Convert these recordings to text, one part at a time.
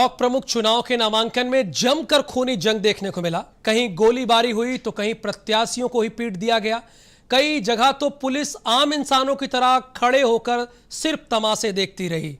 Block प्रमुख चुनाव के नामांकन में जमकर खूनी जंग देखने को मिला। कहीं गोलीबारी हुई तो कहीं प्रत्याशियों को ही पीट दिया गया। कई जगह तो पुलिस आम इंसानों की तरह खड़े होकर सिर्फ तमाशे देखती रही।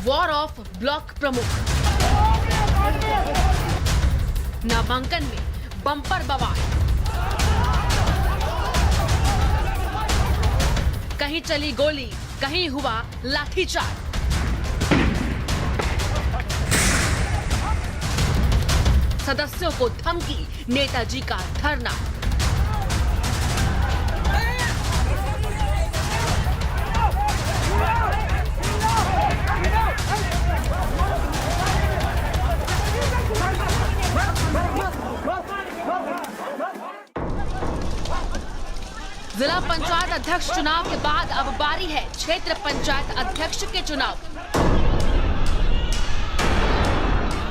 वॉर ऑफ ब्लॉक प्रमुख। नामांकन में बम्पर बवाल। कहीं चली गोली, कहीं हुआ लाठीचार्ज। सदस्यों को धमकी, नेताजी का धरना। जिला पंचायत अध्यक्ष चुनाव के बाद अब बारी है क्षेत्र पंचायत अध्यक्ष के चुनाव।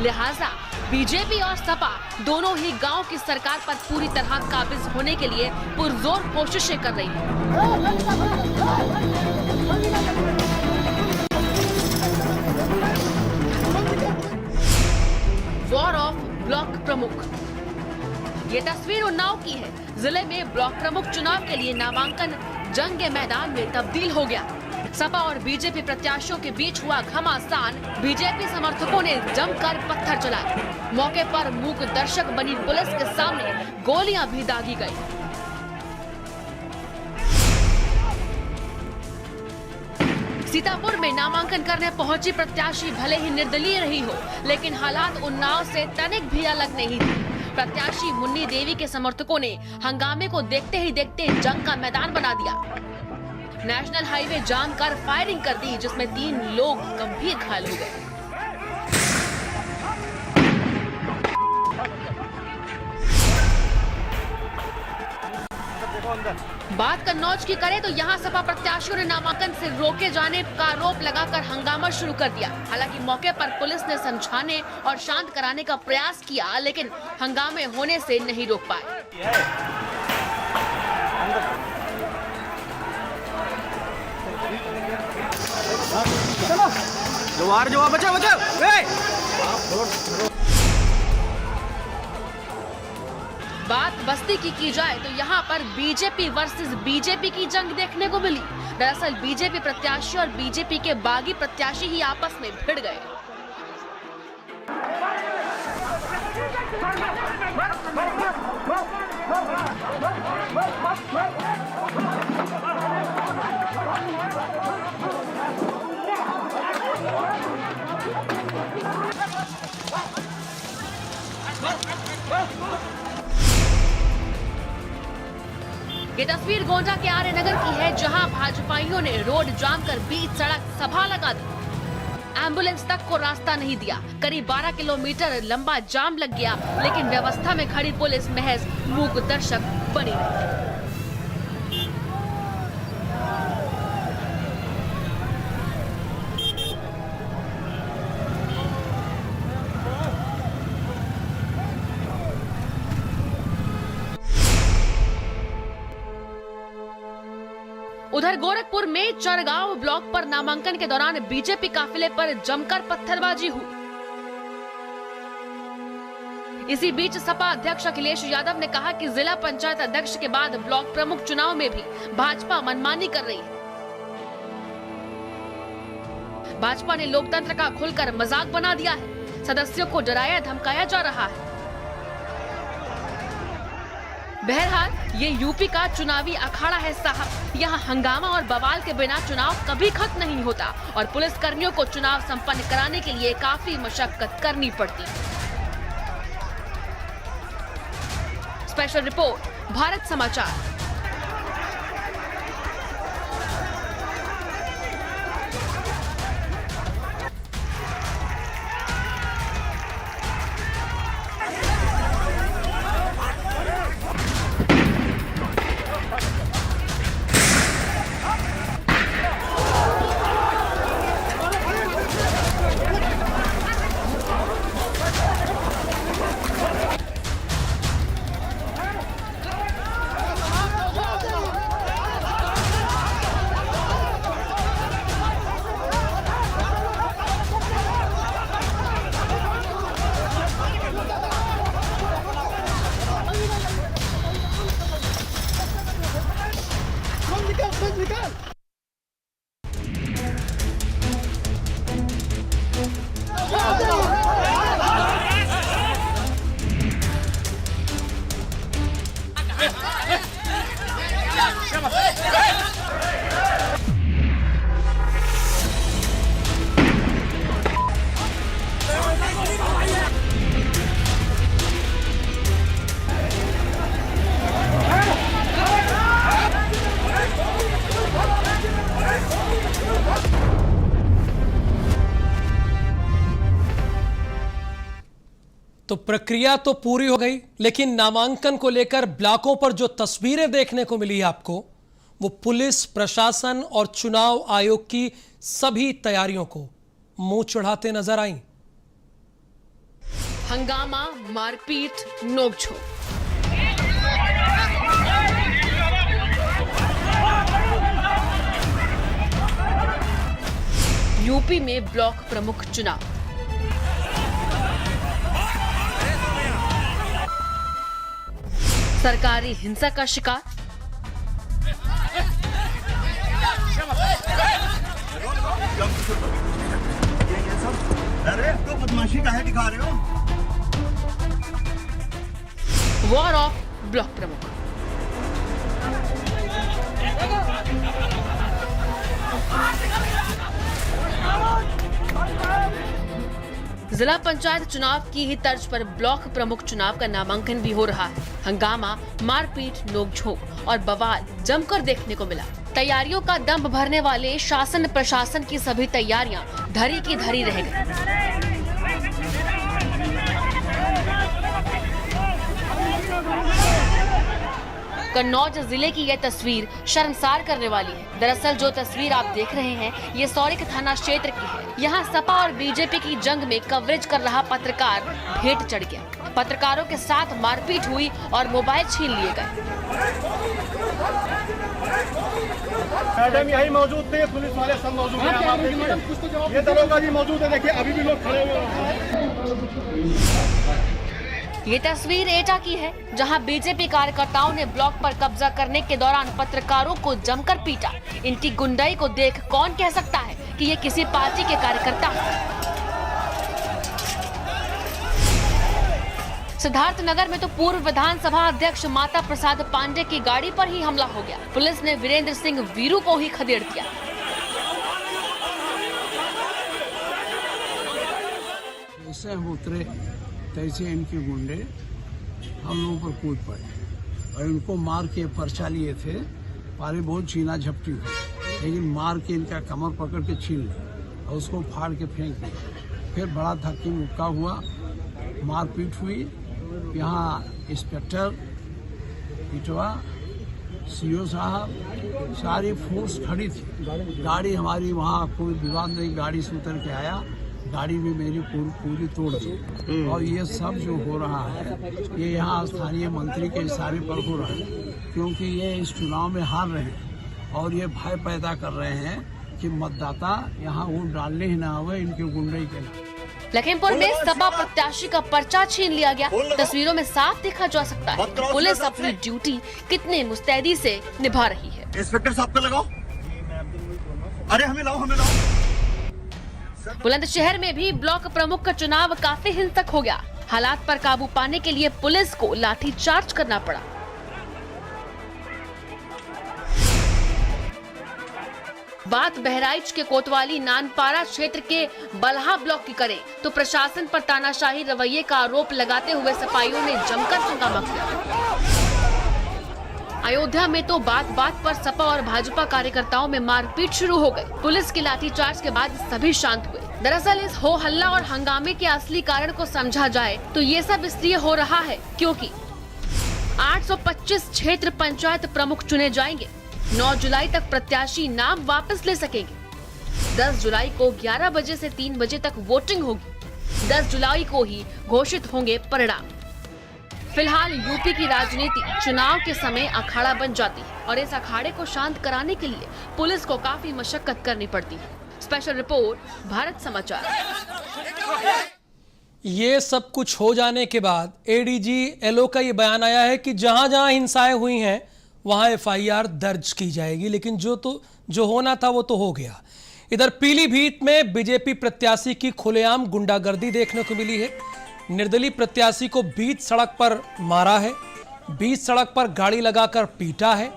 लिहाजा बीजेपी और सपा दोनों ही गांव की सरकार पर पूरी तरह काबिज होने के लिए पुरजोर कोशिशें कर रही हैं। वॉर ऑफ ब्लॉक प्रमुख। ये तस्वीर उन्नाव की है। जिले में ब्लॉक प्रमुख चुनाव के लिए नामांकन जंग के मैदान में तब्दील हो गया। सपा और बीजेपी प्रत्याशियों के बीच हुआ घमासान। बीजेपी समर्थकों ने जमकर पत्थर चलाए। मौके पर मूक दर्शक बनी पुलिस के सामने गोलियां भी दागी गई। सीतापुर में नामांकन करने पहुंची प्रत्याशी भले ही निर्दलीय रही हो, लेकिन हालात उन्नाव से तनिक भी अलग नहीं थी। प्रत्याशी मुन्नी देवी के समर्थकों ने हंगामे को देखते ही देखते जंग का मैदान बना दिया। नेशनल हाईवे जाम कर फायरिंग कर दी, जिसमें 3 लोग गंभीर घायल हो गए। बात कन्नौज की करें तो यहाँ सपा प्रत्याशियों ने नामांकन से रोके जाने का आरोप लगाकर हंगामा शुरू कर दिया। हालांकि मौके पर पुलिस ने समझाने और शांत कराने का प्रयास किया, लेकिन हंगामे होने से नहीं रोक पाए। जवार बचाओ बचाओ। बात बस्ती की जाए तो यहाँ पर बीजेपी वर्सेस बीजेपी की जंग देखने को मिली। दरअसल बीजेपी प्रत्याशी और बीजेपी के बागी प्रत्याशी ही आपस में भिड़ गए। ये तस्वीर गोंडा के आर्य नगर की है, जहां भाजपाइयों ने रोड जाम कर बीच सड़क सभा लगा दी। एम्बुलेंस तक को रास्ता नहीं दिया। करीब 12 किलोमीटर लंबा जाम लग गया, लेकिन व्यवस्था में खड़ी पुलिस महज मूक दर्शक बनी रही। उधर गोरखपुर में चरगांव ब्लॉक पर नामांकन के दौरान बीजेपी काफिले पर जमकर पत्थरबाजी हुई। इसी बीच सपा अध्यक्ष अखिलेश यादव ने कहा कि जिला पंचायत अध्यक्ष के बाद ब्लॉक प्रमुख चुनाव में भी भाजपा मनमानी कर रही है। भाजपा ने लोकतंत्र का खुलकर मजाक बना दिया है। सदस्यों को डराया धमकाया जा रहा है। बहरहाल ये यूपी का चुनावी अखाड़ा है साहब। यहाँ हंगामा और बवाल के बिना चुनाव कभी खत्म नहीं होता और पुलिस कर्मियों को चुनाव संपन्न कराने के लिए काफी मशक्कत करनी पड़ती है। स्पेशल रिपोर्ट, भारत समाचार। तो प्रक्रिया तो पूरी हो गई, लेकिन नामांकन को लेकर ब्लॉकों पर जो तस्वीरें देखने को मिली आपको, वो पुलिस प्रशासन और चुनाव आयोग की सभी तैयारियों को मुंह चढ़ाते नजर आई। हंगामा, मारपीट, नोकझोंक। यूपी में ब्लॉक प्रमुख चुनाव। सरकारी हिंसा का शिकार। अरे तो बदमाशी काहे दिखा रहे हो? वॉर ऑफ ब्लॉक प्रमुख। जिला पंचायत चुनाव की ही तर्ज पर ब्लॉक प्रमुख चुनाव का नामांकन भी हो रहा है। हंगामा, मारपीट, नोकझोंक और बवाल जमकर देखने को मिला। तैयारियों का दम भरने वाले शासन प्रशासन की सभी तैयारियां धरी की धरी रह गई। कन्नौज जिले की यह तस्वीर शर्मसार करने वाली है। दरअसल जो तस्वीर आप देख रहे हैं, ये सौरिक थाना क्षेत्र की है। यहाँ सपा और बीजेपी की जंग में कवरेज कर रहा पत्रकार भेंट चढ़ गया। पत्रकारों के साथ मारपीट हुई और मोबाइल छीन लिए गए। मैडम यही मौजूद थे, पुलिस वाले सब मौजूद हैं। ये दरोगा जी मौजूद है, देखिए अभी भी लोग खड़े हुए हैं। ये तस्वीर एटा की है, जहां बीजेपी कार्यकर्ताओं ने ब्लॉक पर कब्जा करने के दौरान पत्रकारों को जमकर पीटा। इनकी गुंडाई को देख कौन कह सकता है कि ये किसी पार्टी के कार्यकर्ता हैं। सिद्धार्थनगर में तो पूर्व विधानसभा अध्यक्ष माता प्रसाद पांडे की गाड़ी पर ही हमला हो गया। पुलिस ने वीरेंद्र सिंह वीरू को ही खदेड़ दिया। जैसे हम उतरे तैसे इनके गुंडे हम लोगों पर कूद पड़े और इनको मार के पर्चा लिए थे। पारे बहुत छीना झपटी हुई, लेकिन मार के इनका कमर पकड़ के छीन लिया और उसको फाड़ के फेंक दिया। फिर बड़ा धक्के मुक्का हुआ, मारपीट हुई। यहाँ इंस्पेक्टर पिटवा, सीओ साहब, सारी फोर्स खड़ी थी। गाड़ी हमारी वहाँ कोई विवाद नहीं, गाड़ी से उतर के आया, गाड़ी में मेरी पूरी तोड़ दी। और ये सब जो हो रहा है, ये यहाँ स्थानीय मंत्री के इशारे पर हो रहा है, क्योंकि ये इस चुनाव में हार रहे हैं और ये भय पैदा कर रहे हैं कि मतदाता यहाँ वोट डालने ही ना आवे इनके गुंडई के नाम। लखीमपुर में सपा प्रत्याशी का पर्चा छीन लिया गया। तस्वीरों में साफ देखा जा सकता है कि पुलिस अपनी ड्यूटी कितने मुस्तैदी से निभा रही है। इंस्पेक्टर साहब को लगाओ, अरे हमें लाओ, हमें लाओ। बुलंदशहर में भी ब्लॉक प्रमुख का चुनाव काफी हिंसक हो गया। हालात पर काबू पाने के लिए पुलिस को लाठीचार्ज करना पड़ा। बात बहराइच के कोतवाली नानपारा क्षेत्र के बल्हा ब्लॉक की करें तो प्रशासन पर तानाशाही रवैये का आरोप लगाते हुए सपाइयों ने जमकर हंगामा किया। अयोध्या में तो बात बात पर सपा और भाजपा कार्यकर्ताओं में मारपीट शुरू हो गई। पुलिस के लाठीचार्ज के बाद सभी शांत हुए। दरअसल इस हो हल्ला और हंगामे के असली कारण को समझा जाए तो ये सब इसलिए हो रहा है क्योंकि 825 क्षेत्र पंचायत प्रमुख चुने जाएंगे। 9 जुलाई तक प्रत्याशी नाम वापस ले सकेंगे। 10 जुलाई को 11 बजे से 3 बजे तक वोटिंग होगी। 10 जुलाई को ही घोषित होंगे परिणाम। फिलहाल यूपी की राजनीति चुनाव के समय अखाड़ा बन जाती है और इस अखाड़े को शांत कराने के लिए पुलिस को काफी मशक्कत करनी पड़ती है। स्पेशल रिपोर्ट, भारत समाचार। ये सब कुछ हो जाने के बाद एडीजी एलओ का ये बयान आया है कि जहां जहां हिंसाएं हुई हैं वहां एफआईआर दर्ज की जाएगी। लेकिन जो होना था वो तो हो गया। इधर पीलीभीत में बीजेपी प्रत्याशी की खुलेआम गुंडागर्दी देखने को मिली है। निर्दलीय प्रत्याशी को बीच सड़क पर मारा है, बीच सड़क पर गाड़ी लगाकर पीटा है।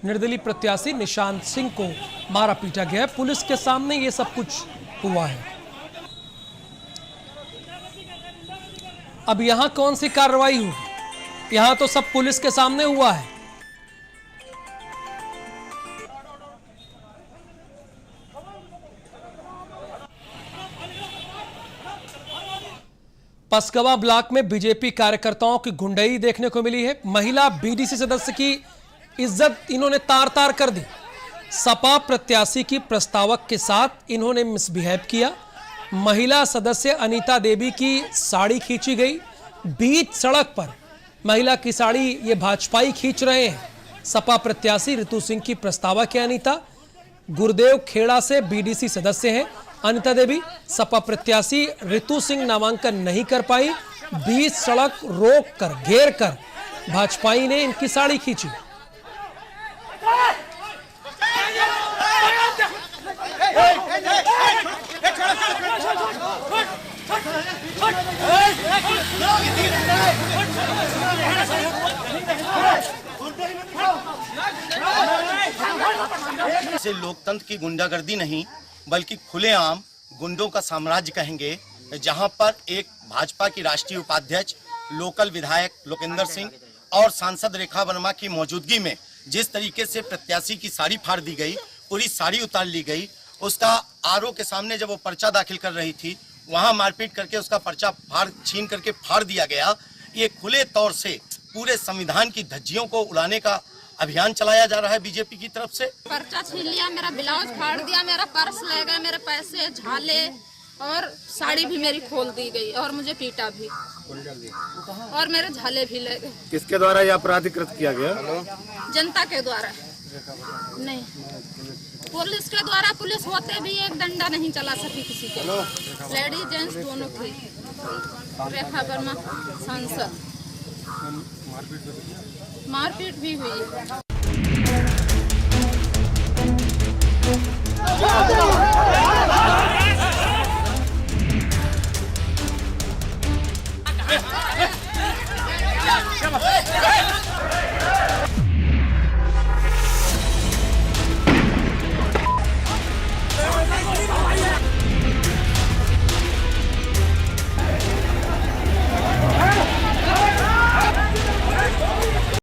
निर्दलीय प्रत्याशी निशांत सिंह को मारा पीटा गया है। पुलिस के सामने ये सब कुछ हुआ है। अब यहां कौन सी कार्रवाई होगी? यहां तो सब पुलिस के सामने हुआ है। पसकवा ब्लॉक में बीजेपी कार्यकर्ताओं की गुंडई देखने को मिली है। महिला बीडीसी सदस्य की इज्जत इन्होंने तार तार कर दी। सपा प्रत्याशी की प्रस्तावक के साथ इन्होंने मिसबिहेव किया। महिला सदस्य अनीता देवी की साड़ी खींची गई। बीच सड़क पर महिला की साड़ी ये भाजपाई खींच रहे हैं। सपा प्रत्याशी ऋतु सिंह की प्रस्तावक है अनीता। गुरुदेव खेड़ा से बीडीसी सदस्य हैं अनीता देवी। सपा प्रत्याशी ऋतु सिंह नामांकन नहीं कर पाई। बीच सड़क रोक कर घेर कर भाजपाई ने इनकी साड़ी खींची। इसे लोकतंत्र की गुंडागर्दी नहीं बल्कि खुलेआम गुंडों का साम्राज्य कहेंगे, जहां पर एक भाजपा की राष्ट्रीय उपाध्यक्ष लोकल विधायक लोकेंद्र सिंह और सांसद रेखा वर्मा की मौजूदगी में जिस तरीके से प्रत्याशी की साड़ी फाड़ दी गई, पूरी साड़ी उतार ली गई। उसका आरओ के सामने जब वो पर्चा दाखिल कर रही थी वहां मारपीट करके उसका पर्चा छीन करके फाड़ दिया गया। ये खुले तौर से पूरे संविधान की धज्जियों को उड़ाने का अभियान चलाया जा रहा है बीजेपी की तरफ से। पर्चा छीन लिया, मेरा ब्लाउज फाड़ दिया, मेरा पर्स ले गए, मेरे पैसे झाले और साड़ी भी मेरी खोल दी गई और मुझे पीटा भी और मेरे झाले भी ले गए। किसके द्वारा यह अपराधीकृत किया गया? जनता के द्वारा नहीं, पुलिस के द्वारा। पुलिस होते भी एक डंडा नहीं चला सकी किसी के। लेडीज जेंट्स दोनों थे। रेखा वर्मा सांसद। मारपीट भी हुई।